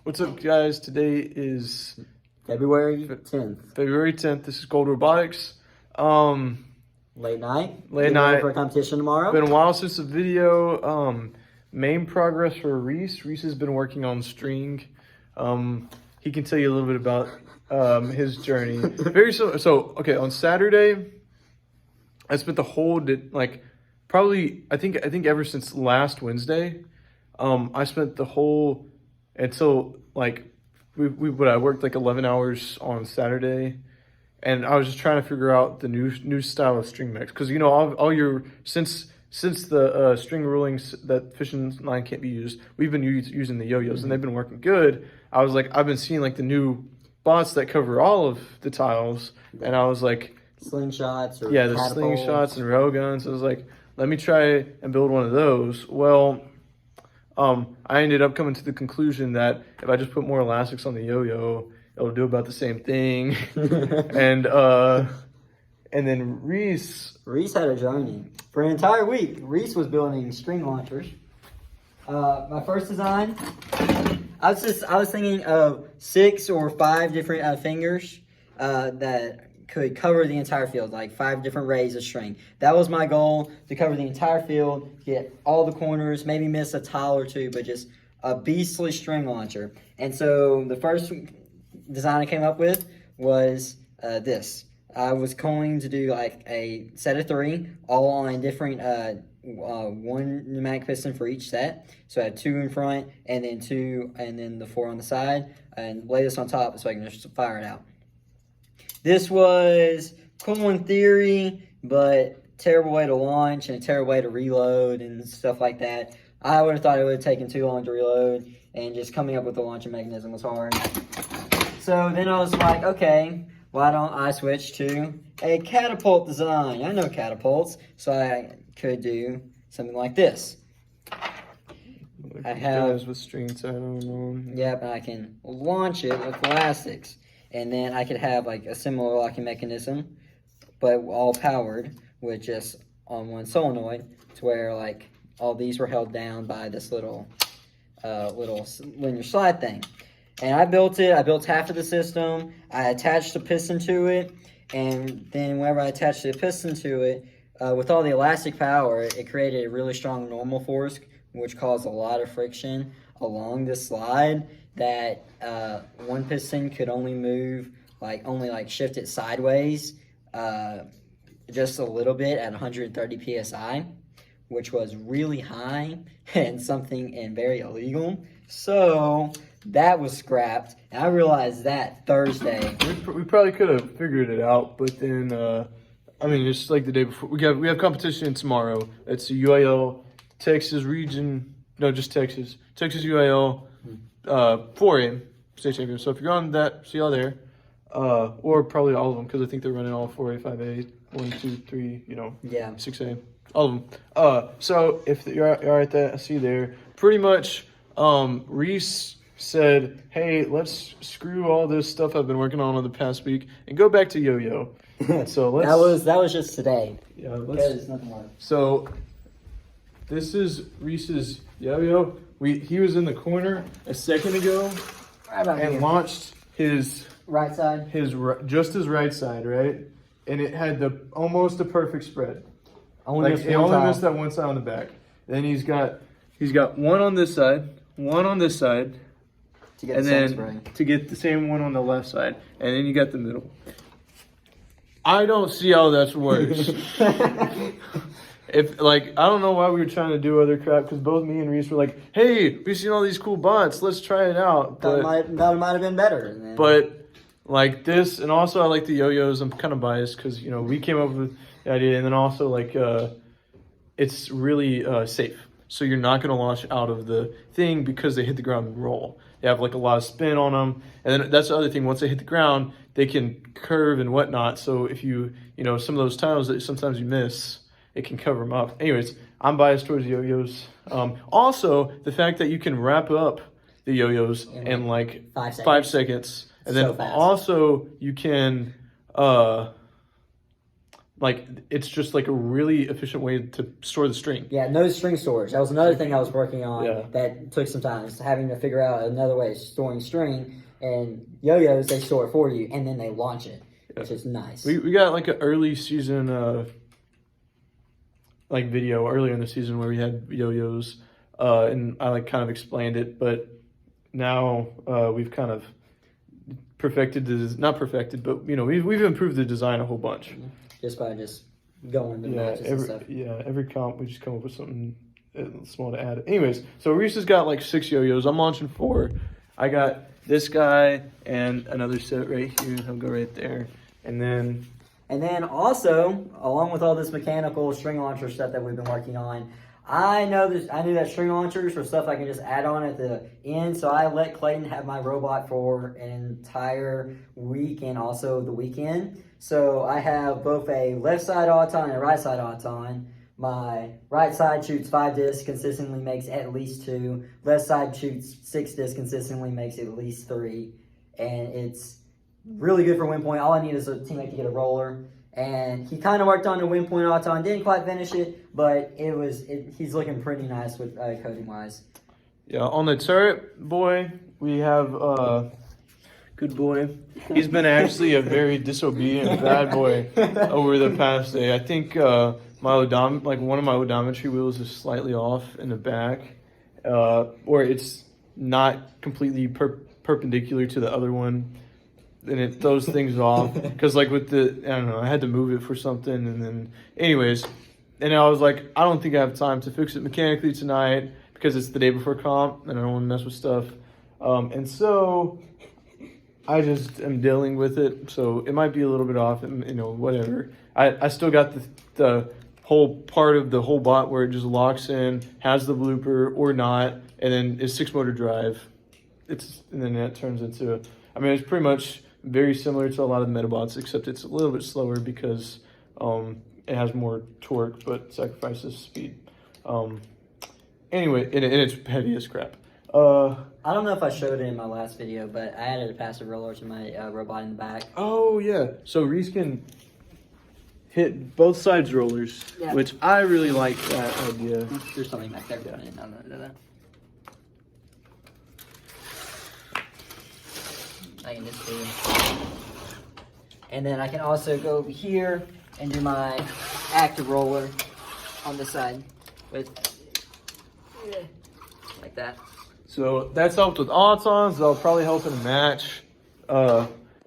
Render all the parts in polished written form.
What's up, guys? Today is February 10th. February 10th. This is Gold Robotics. Late night. Late night. For a competition tomorrow. Been a while since the video. Main progress for Reese. Reese has been working on string. He can tell you a little bit about his journey. Okay, on Saturday, I spent the whole probably I think ever since last Wednesday, I spent the whole until I worked like 11 hours on Saturday, and I was just trying to figure out the new style of string mix, because all your since the string rulings that fishing line can't be used, we've been using the yo-yos, and they've been working good. I was like, I've been seeing like the new bots that cover all of the tiles, and I was like, slingshots or the slingshots and rail guns. I was like, let me try and build one of those. Well, I ended up coming to the conclusion that if I just put more elastics on the yo-yo, it'll do about the same thing. And then Reese had a journey for an entire week. Reese was building string launchers. My first design, I was thinking of 6 or 5 different fingers that could cover the entire field, like 5 different rays of string. That was my goal, to cover the entire field, get all the corners, maybe miss a tile or 2, but just a beastly string launcher. And so the first design I came up with was this. I was going to do like a set of 3, all on different, 1 pneumatic piston for each set. So I had 2 in front, and then 2, and then the 4 on the side, and lay this on top so I can just fire it out. This was cool in theory, but terrible way to launch and a terrible way to reload and stuff like that. I would have thought it would have taken too long to reload, and just coming up with the launching mechanism was hard. So then I was like, okay, why don't I switch to a catapult design? I know catapults, so I could do something like this. I have with strings. I don't know. Yep, and I can launch it with elastics. And then I could have like a similar locking mechanism, but all powered with just on 1 solenoid, to where like all these were held down by this little linear slide thing. And I built it. I built half of the system. I attached a piston to it, and then whenever I attached the piston to it, with all the elastic power, it created a really strong normal force, which caused a lot of friction along this slide, that 1 piston could only move, shift it sideways just a little bit at 130 psi, which was really high and very illegal. So that was scrapped, and I realized that Thursday. We probably could have figured it out, but then just like the day before, we have competition tomorrow. It's a UIL Texas region, no, just Texas UIL 4A state champion. So if you're on that, see y'all there, or probably all of them, because I think they're running all 4A, 5A, 1, 2, 3, 6A, all of them. So if you're at that, I see you there. Pretty much, Reese said, hey, let's screw all this stuff I've been working on the past week and go back to yo-yo. So that was just today. Yeah, because nothing more. So this is Reese's yo-yo. He was in the corner a second ago and launched his right side, his right side, right, and it had almost a perfect spread. Only missed that one side on the back. Then he's got one on this side, one on this side, to get the same one on the left side, and then you got the middle. I don't see how that works. I don't know why we were trying to do other crap, because both me and Reese were like, hey, we've seen all these cool bots, let's try it out. That might have been better. But like this, and also I like the yo-yos. I'm kind of biased because, we came up with the idea, and then also it's really safe. So you're not going to launch out of the thing because they hit the ground and roll. They have like a lot of spin on them. And then that's the other thing. Once they hit the ground, they can curve and whatnot. So if some of those tiles that sometimes you miss, it can cover them up. Anyways, I'm biased towards yo-yos. Also, the fact that you can wrap up the yo-yos in like 5 seconds. And then also you can, like it's just like a really efficient way to store the string. Yeah, no string storage. That was another thing I was working on Yeah. that took some time. Is having to figure out another way of storing string. And yo-yos, they store it for you, and then they launch it, which is nice. We got like an early season like video earlier in the season where we had yo-yos, and I like kind of explained it, but now we've kind of perfected not perfected, but you know we've improved the design a whole bunch. Just by going to matches and stuff. Every comp we just come up with something small to add. Anyways, so Reese has got like 6 yo-yos. I'm launching 4. I got this guy and another set right here. I'll go right there, and then also, along with all this mechanical string launcher stuff that we've been working on, I knew that string launchers were stuff I can just add on at the end. So I let Clayton have my robot for an entire week and also the weekend. So I have both a left side Auton and a right side Auton. My right side shoots 5 discs, consistently makes at least 2. Left side shoots 6 discs, consistently makes at least 3. And it's really good for wind point. All I need is a teammate to get a roller. And he kind of worked on the wind point Auton. Didn't quite finish it, but he's looking pretty nice with coding wise. yeah, on the turret boy, we have good boy. He's been actually a very disobedient bad boy over the past day. I think one of my odometry wheels is slightly off in the back, or it's not completely perpendicular to the other one, and it throws things off. Because like with I don't know, I had to move it for something, and then anyways, and I was like, I don't think I have time to fix it mechanically tonight because it's the day before comp, and I don't want to mess with stuff, and so I just am dealing with it. So it might be a little bit off, and you know, whatever. I still got the whole part of the whole bot where it just locks in, has the blooper or not, and then it's 6-motor drive. And then that turns into, it's pretty much very similar to a lot of the Metabots, except it's a little bit slower because it has more torque but sacrifices speed. Anyway, and it's heavy as crap. I don't know if I showed it in my last video, but I added a passive roller to my robot in the back. Oh yeah, so Reese can hit both sides rollers, yeah. Which I really like that idea. There's something back there. Yeah. I can just do. And then I can also go over here and do my active roller on this side with like that. So that's helped with Autons. That'll probably help in a match,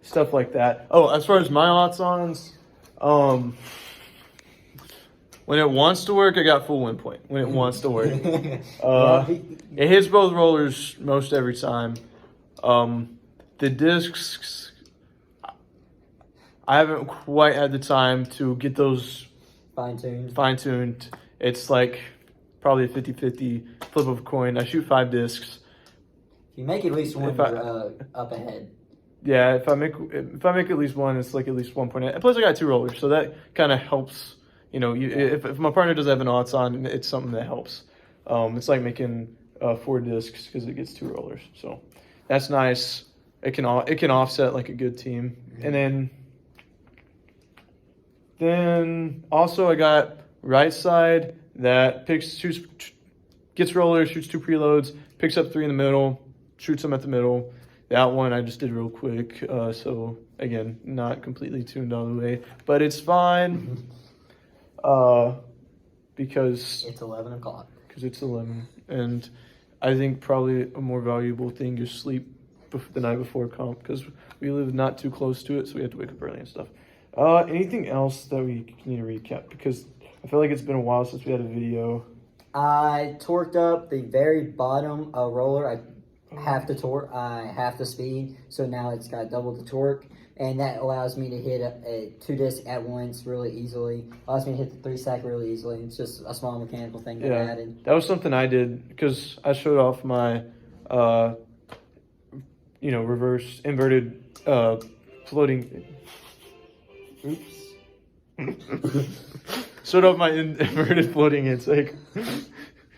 stuff like that. Oh, as far as my Autons, when it wants to work, I got full wind point. When it wants to work, it hits both rollers most every time. The discs, I haven't quite had the time to get those fine-tuned. It's like probably a 50-50 flip of a coin. I shoot 5 discs. You make at least one up ahead. Yeah, if I make at least one, it's like at least 1.8. And plus, I got 2 rollers, so that kind of helps. You know, if my partner doesn't have an Auton, it's something that helps. It's like making 4 discs because it gets 2 rollers, so that's nice. It can offset like a good team, and then also I got right side that gets rollers, shoots 2 preloads, picks up 3 in the middle, shoots them at the middle. That one I just did real quick, so again, not completely tuned all the way, but it's fine, because it's 11 o'clock. Because it's 11, and I think probably a more valuable thing is sleep the night before comp, because we live not too close to it, so we have to wake up early and stuff. Anything else that we need to recap? Because I feel like it's been a while since we had a video. I torqued up the very bottom roller. I half the torque, half the speed, so now it's got double the torque, and that allows me to hit a 2 disc at once really easily. Allows me to hit the 3 stack really easily. It's just a small mechanical thing that I added. That was something I did because I showed off my reverse inverted floating. Oops. Showed off my inverted floating intake.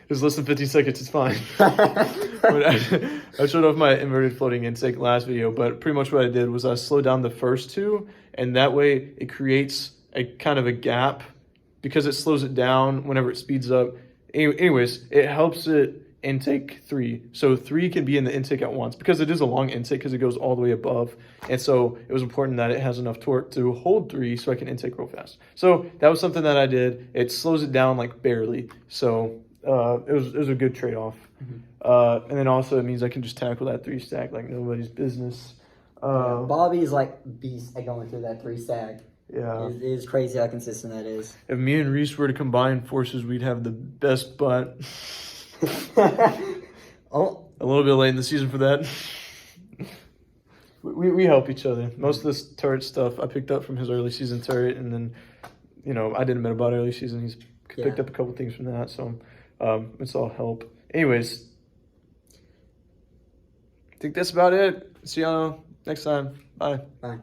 Just less than 15 seconds, it's fine. But I showed off my inverted floating intake last video, but pretty much what I did was I slowed down the first 2, and that way it creates a kind of a gap because it slows it down whenever it speeds up. Anyways, it helps it intake 3. So 3 can be in the intake at once because it is a long intake because it goes all the way above. And so it was important that it has enough torque to hold 3 so I can intake real fast. So that was something that I did. It slows it down like barely. So it was a good trade-off. And then also it means I can just tackle that 3 stack like nobody's business. Bobby is like beast at going through that 3 stack. Yeah. It is crazy how consistent that is. If me and Reese were to combine forces, we'd have the best butt. Oh, A little bit late in the season for that. We help each other. Most of this turret stuff I picked up from his early season turret, and then, you know, I didn't know about early season. He's picked up a couple things from that, so it's all help. Anyways, I think that's about it. See y'all next time. Bye. Bye.